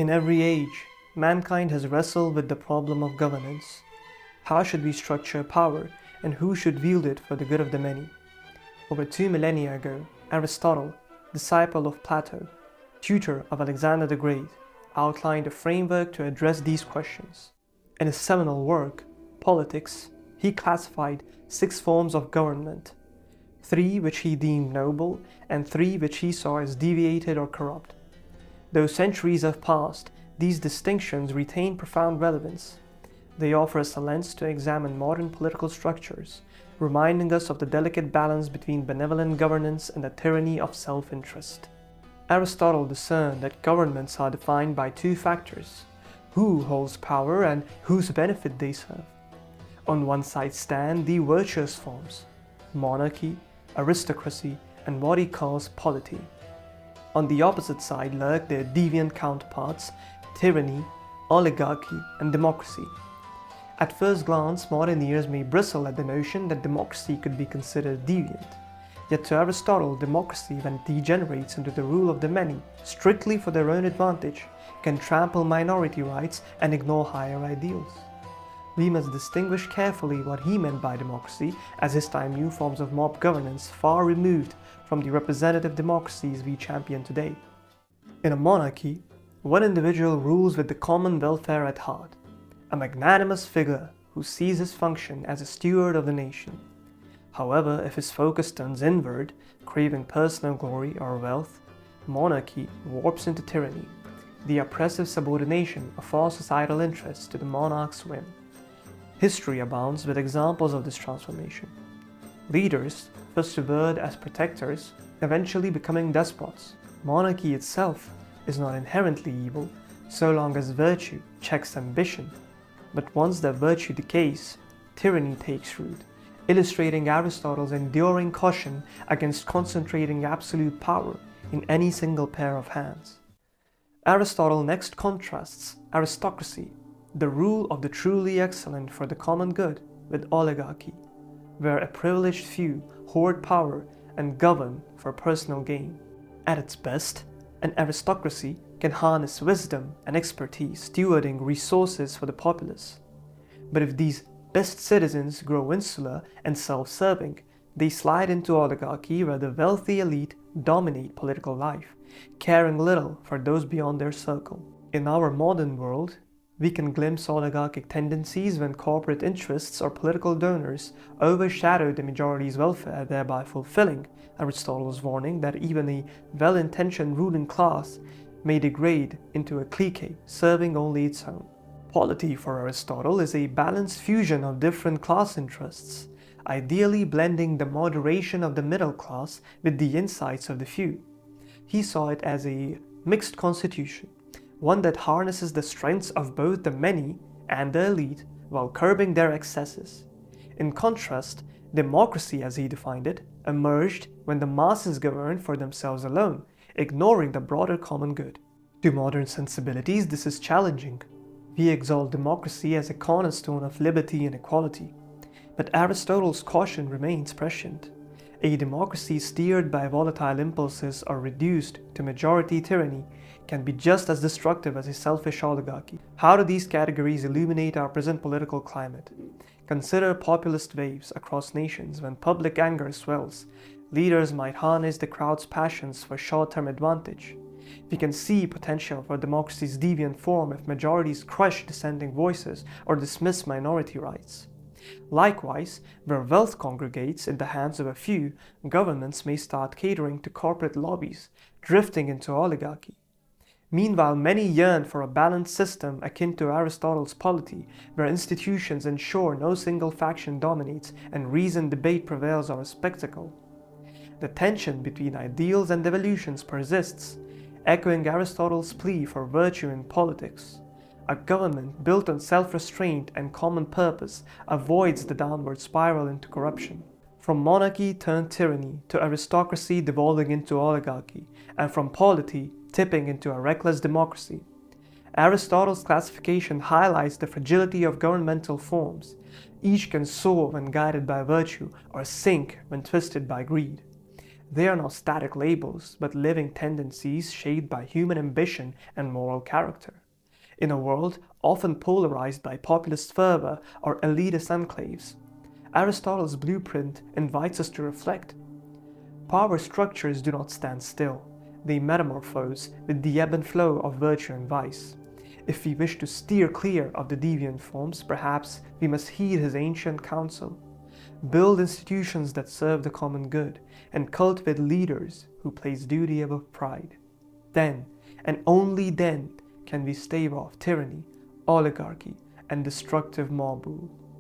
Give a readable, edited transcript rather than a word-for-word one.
In every age, mankind has wrestled with the problem of governance. How should we structure power, and who should wield it for the good of the many? Over 2 millennia ago, Aristotle, disciple of Plato, tutor of Alexander the Great, outlined a framework to address these questions. In his seminal work, Politics, he classified 6 forms of government, 3 which he deemed noble and 3 which he saw as deviated or corrupt. Though centuries have passed, these distinctions retain profound relevance. They offer us a lens to examine modern political structures, reminding us of the delicate balance between benevolent governance and the tyranny of self-interest. Aristotle discerned that governments are defined by 2 factors: who holds power and whose benefit they serve. On one side stand the virtuous forms: monarchy, aristocracy, and what he calls polity. On the opposite side lurk their deviant counterparts: tyranny, oligarchy, and democracy. At first glance, modern ears may bristle at the notion that democracy could be considered deviant. Yet to Aristotle, democracy, when it degenerates into the rule of the many, strictly for their own advantage, can trample minority rights and ignore higher ideals. We must distinguish carefully what he meant by democracy, as his time knew forms of mob governance far removed from the representative democracies we champion today. In a monarchy, one individual rules with the common welfare at heart, a magnanimous figure who sees his function as a steward of the nation. However, if his focus turns inward, craving personal glory or wealth, monarchy warps into tyranny, the oppressive subordination of all societal interests to the monarch's whim. History abounds with examples of this transformation. Leaders, first revered as protectors, eventually becoming despots. Monarchy itself is not inherently evil, so long as virtue checks ambition. But once that virtue decays, tyranny takes root, illustrating Aristotle's enduring caution against concentrating absolute power in any single pair of hands. Aristotle next contrasts aristocracy, the rule of the truly excellent for the common good, with oligarchy, where a privileged few hoard power and govern for personal gain. At its best, an aristocracy can harness wisdom and expertise stewarding resources for the populace. But if these best citizens grow insular and self-serving, they slide into oligarchy where the wealthy elite dominate political life, caring little for those beyond their circle. In our modern world, we can glimpse oligarchic tendencies when corporate interests or political donors overshadow the majority's welfare, thereby fulfilling Aristotle's warning that even a well-intentioned ruling class may degrade into a clique serving only its own. Polity for Aristotle is a balanced fusion of different class interests, ideally blending the moderation of the middle class with the insights of the few. He saw it as a mixed constitution, one that harnesses the strengths of both the many and the elite while curbing their excesses. In contrast, democracy, as he defined it, emerged when the masses governed for themselves alone, ignoring the broader common good. To modern sensibilities, this is challenging. We exalt democracy as a cornerstone of liberty and equality. But Aristotle's caution remains prescient. A democracy steered by volatile impulses or reduced to majority tyranny can be just as destructive as a selfish oligarchy. How do these categories illuminate our present political climate? Consider populist waves across nations. When public anger swells, leaders might harness the crowd's passions for short-term advantage. We can see potential for democracy's deviant form if majorities crush dissenting voices or dismiss minority rights. Likewise, where wealth congregates in the hands of a few, governments may start catering to corporate lobbies, drifting into oligarchy. Meanwhile, many yearn for a balanced system akin to Aristotle's polity, where institutions ensure no single faction dominates and reasoned debate prevails over spectacle. The tension between ideals and evolutions persists, echoing Aristotle's plea for virtue in politics. A government built on self-restraint and common purpose avoids the downward spiral into corruption. From monarchy turned tyranny to aristocracy devolving into oligarchy, and from polity tipping into a reckless democracy. Aristotle's classification highlights the fragility of governmental forms. Each can soar when guided by virtue or sink when twisted by greed. They are not static labels, but living tendencies shaped by human ambition and moral character. In a world often polarized by populist fervor or elitist enclaves, Aristotle's blueprint invites us to reflect. Power structures do not stand still. They metamorphose with the ebb and flow of virtue and vice. If we wish to steer clear of the deviant forms, perhaps we must heed his ancient counsel. Build institutions that serve the common good, and cultivate leaders who place duty above pride. Then, and only then, can we stave off tyranny, oligarchy, and destructive mob rule.